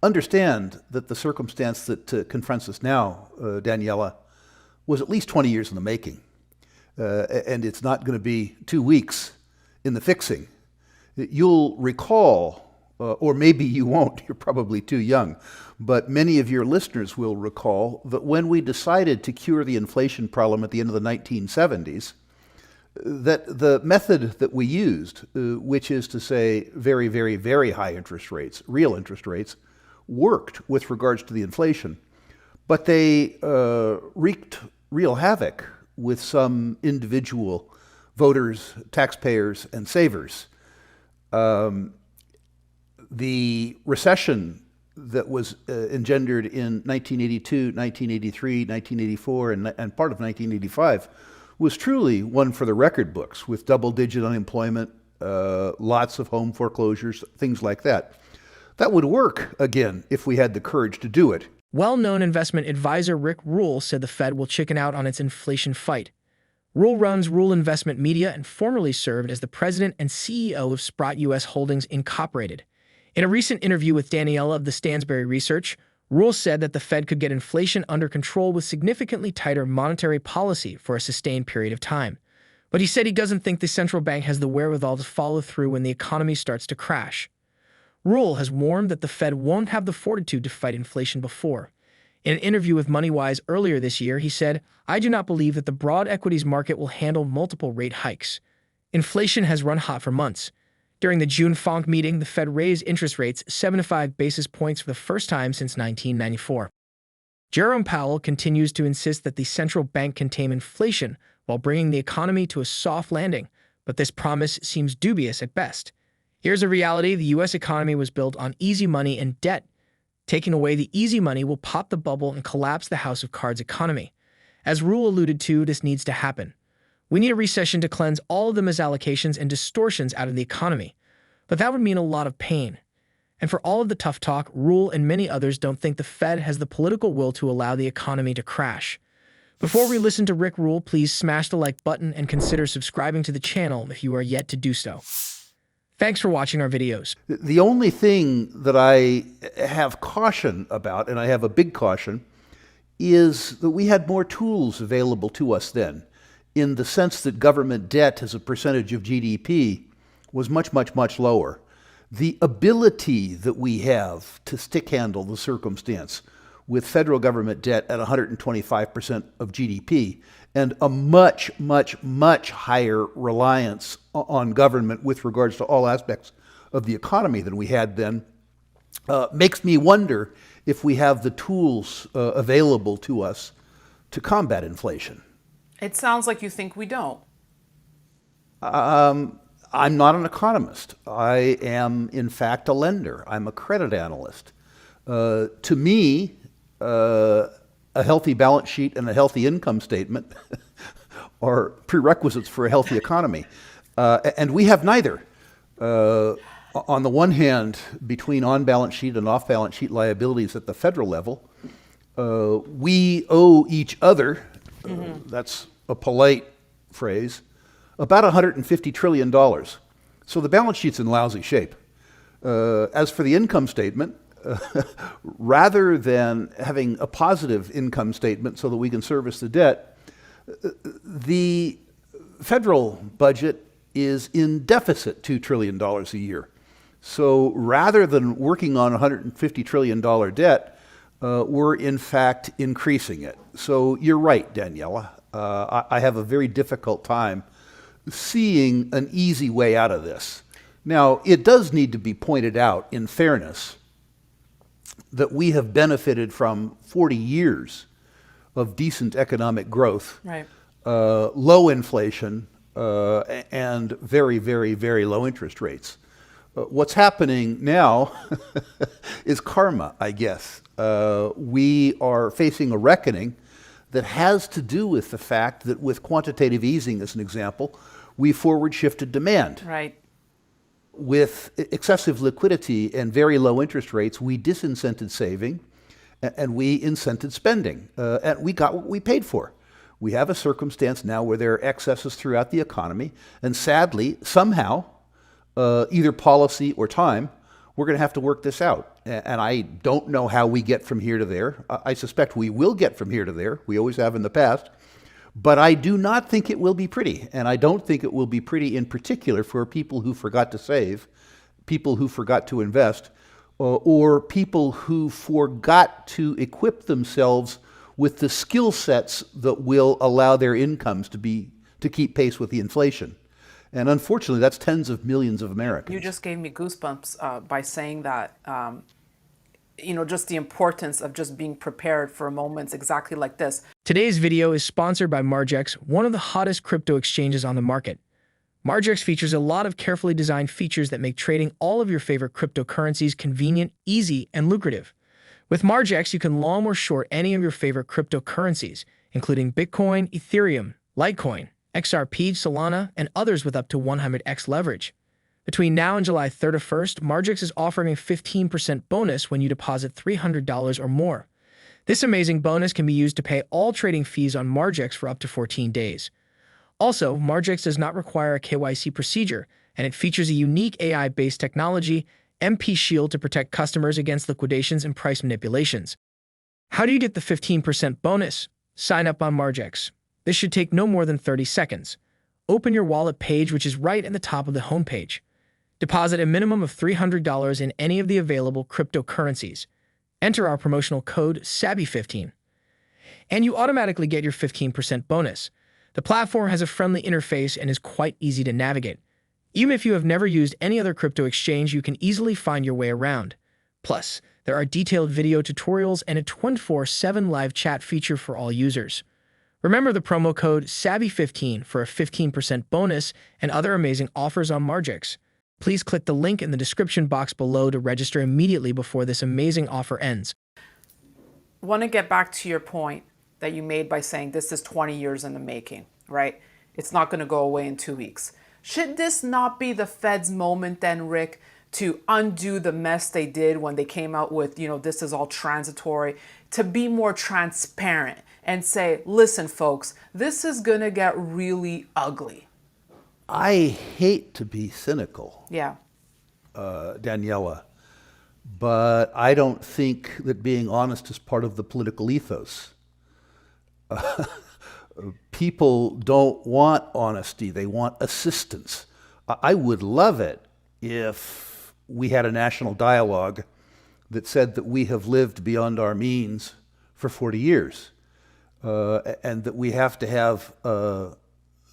understand that the circumstance that confronts us now, Daniela, was at least 20 years in the making. And it's not going to be 2 weeks in the fixing. You'll recall, or maybe you won't, you're probably too young, but many of your listeners will recall that when we decided to cure the inflation problem at the end of the 1970s, that the method that we used, which is to say very, very, very high interest rates, real interest rates, worked with regards to the inflation, but they wreaked real havoc with some individual voters, taxpayers, and savers. The recession that was engendered in 1982, 1983, 1984, and part of 1985 was truly one for the record books, with double-digit unemployment, lots of home foreclosures, things like that. That would work, again, if we had the courage to do it. Well-known investment advisor Rick Raoul said the Fed will chicken out on its inflation fight. Raoul runs Raoul Investment Media and formerly served as the president and CEO of Sprott U.S. Holdings Incorporated. In a recent interview with Daniela of the Stansberry Research, Raoul said that the Fed could get inflation under control with significantly tighter monetary policy for a sustained period of time. But he said he doesn't think the central bank has the wherewithal to follow through when the economy starts to crash. Raoul has warned that the Fed won't have the fortitude to fight inflation before. In an interview with MoneyWise earlier this year, he said, "I do not believe that the broad equities market will handle multiple rate hikes. Inflation has run hot for months. During the June FOMC meeting, the Fed raised interest rates 75 basis points for the first time since 1994. Jerome Powell continues to insist that the central bank can tame inflation while bringing the economy to a soft landing, but this promise seems dubious at best. Here's a reality: the U.S. economy was built on easy money and debt. Taking away the easy money will pop the bubble and collapse the house of cards economy. As Raoul alluded to, this needs to happen. We need a recession to cleanse all of the misallocations and distortions out of the economy. But that would mean a lot of pain. And for all of the tough talk, Raoul and many others don't think the Fed has the political will to allow the economy to crash. Before we listen to Rick Raoul, please smash the like button and consider subscribing to the channel if you are yet to do so. Thanks for watching our videos. The only thing that I have caution about, and I have a big caution, is that we had more tools available to us then, in the sense that government debt as a percentage of GDP was much, much, much lower. The ability that we have to stick handle the circumstance with federal government debt at 125% of GDP and a much, much, much higher reliance on government with regards to all aspects of the economy than we had then, makes me wonder if we have the tools available to us to combat inflation. It sounds like you think we don't. I'm not an economist. I am, in fact, a lender. I'm a credit analyst. To me, a healthy balance sheet and a healthy income statement are prerequisites for a healthy economy. And we have neither. On the one hand, between on-balance sheet and off-balance sheet liabilities at the federal level, we owe each other, that's a polite phrase, about $150 trillion. So the balance sheet's in lousy shape. As for the income statement, rather than having a positive income statement so that we can service the debt, the federal budget is in deficit $2 trillion a year. So rather than working on $150 trillion debt, we're in fact increasing it. So you're right, Daniela. I have a very difficult time seeing an easy way out of this. Now, it does need to be pointed out, in fairness, that we have benefited from 40 years of decent economic growth, Right. Low inflation, and very, very, very low interest rates. What's happening now is karma, I guess. We are facing a reckoning that has to do with the fact that with quantitative easing, as an example, we forward shifted demand. Right. With excessive liquidity and very low interest rates, we disincented saving and we incented spending. And we got what we paid for. We have a circumstance now where there are excesses throughout the economy. And sadly, somehow, either policy or time, we're going to have to work this out. and I don't know how we get from here to there. I suspect we will get from here to there. We always have in the past. But I do not think it will be pretty, and I don't think it will be pretty in particular for people who forgot to save, people who forgot to invest, or people who forgot to equip themselves with the skill sets that will allow their incomes to keep pace with the inflation. And unfortunately, that's tens of millions of Americans. You just gave me goosebumps by saying that. Just the importance of just being prepared for moments exactly like this. Today's video is sponsored by Margex, one of the hottest crypto exchanges on the market. Margex features a lot of carefully designed features that make trading all of your favorite cryptocurrencies convenient, easy, and lucrative. With Margex, you can long or short any of your favorite cryptocurrencies, including Bitcoin, Ethereum, Litecoin, XRP, Solana, and others with up to 100x leverage. Between now and July 31st, Margex is offering a 15% bonus when you deposit $300 or more. This amazing bonus can be used to pay all trading fees on Margex for up to 14 days. Also, Margex does not require a KYC procedure, and it features a unique AI-based technology, MP Shield, to protect customers against liquidations and price manipulations. How do you get the 15% bonus? Sign up on Margex. This should take no more than 30 seconds. Open your wallet page, which is right at the top of the homepage. Deposit a minimum of $300 in any of the available cryptocurrencies. Enter our promotional code SABBY15, and you automatically get your 15% bonus. The platform has a friendly interface and is quite easy to navigate. Even if you have never used any other crypto exchange, you can easily find your way around. Plus, there are detailed video tutorials and a 24/7 live chat feature for all users. Remember the promo code SABBY15 for a 15% bonus and other amazing offers on Margex. Please click the link in the description box below to register immediately before this amazing offer ends. I want to get back to your point that you made by saying this is 20 years in the making, right? It's not going to go away in 2 weeks. Should this not be the Fed's moment then, Rick, to undo the mess they did when they came out with, this is all transitory, to be more transparent and say, listen, folks, this is going to get really ugly? I hate to be cynical, Yeah. Daniela, but I don't think that being honest is part of the political ethos. People don't want honesty, they want assistance. I would love it if we had a national dialogue that said that we have lived beyond our means for 40 years, and that we have to have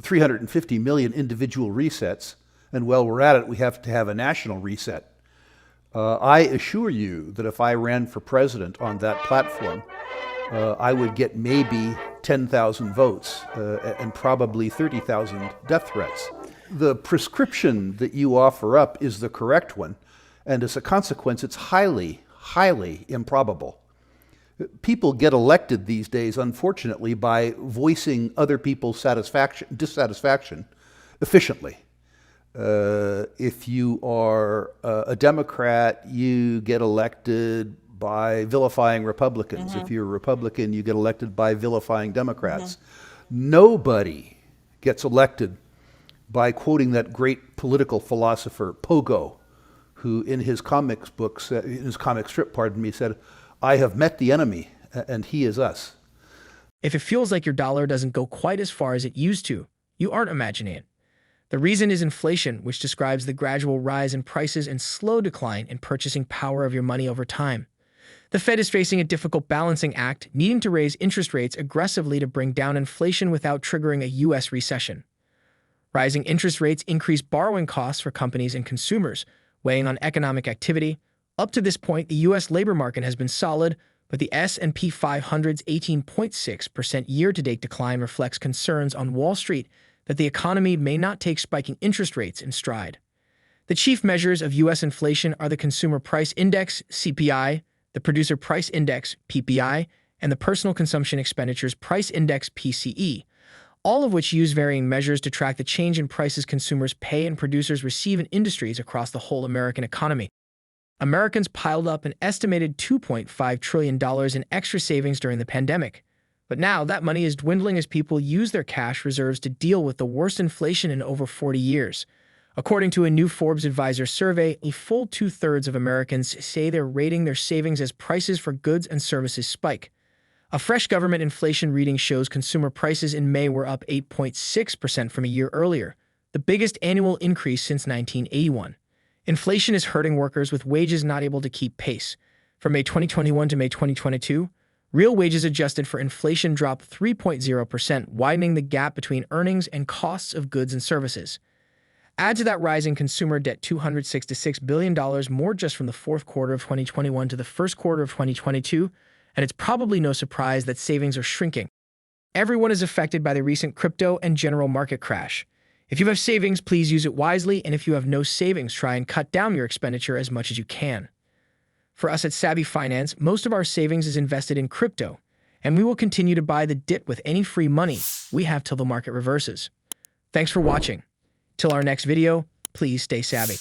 350 million individual resets, and while we're at it, we have to have a national reset. I assure you that if I ran for president on that platform, I would get maybe 10,000 votes and probably 30,000 death threats. The prescription that you offer up is the correct one, and as a consequence, it's highly, highly improbable. People get elected these days, unfortunately, by voicing other people's dissatisfaction efficiently. If you are a Democrat, you get elected by vilifying Republicans. If you're a Republican, you get elected by vilifying Democrats. Nobody gets elected by quoting that great political philosopher, Pogo, who in his comic strip, said, "I have met the enemy, and he is us." If it feels like your dollar doesn't go quite as far as it used to, you aren't imagining it. The reason is inflation, which describes the gradual rise in prices and slow decline in purchasing power of your money over time. The Fed is facing a difficult balancing act, needing to raise interest rates aggressively to bring down inflation without triggering a U.S. recession. Rising interest rates increase borrowing costs for companies and consumers, weighing on economic activity. Up to this point, the U.S. labor market has been solid, but the S&P 500's 18.6% year-to-date decline reflects concerns on Wall Street that the economy may not take spiking interest rates in stride. The chief measures of U.S. inflation are the Consumer Price Index, CPI, the Producer Price Index, PPI, and the Personal Consumption Expenditures Price Index, PCE, all of which use varying measures to track the change in prices consumers pay and producers receive in industries across the whole American economy. Americans piled up an estimated $2.5 trillion in extra savings during the pandemic. But now that money is dwindling as people use their cash reserves to deal with the worst inflation in over 40 years. According to a new Forbes Advisor survey, a full two-thirds of Americans say they're rating their savings as prices for goods and services spike. A fresh government inflation reading shows consumer prices in May were up 8.6% from a year earlier, the biggest annual increase since 1981. Inflation is hurting workers with wages not able to keep pace. From May 2021 to May 2022, real wages adjusted for inflation dropped 3.0%, widening the gap between earnings and costs of goods and services. Add to that rising consumer debt $266 billion more just from the fourth quarter of 2021 to the first quarter of 2022, and it's probably no surprise that savings are shrinking. Everyone is affected by the recent crypto and general market crash. If you have savings, please use it wisely, and if you have no savings, try and cut down your expenditure as much as you can. For us at Savvy Finance, most of our savings is invested in crypto, and we will continue to buy the dip with any free money we have till the market reverses. Thanks for watching. Till our next video, please stay savvy.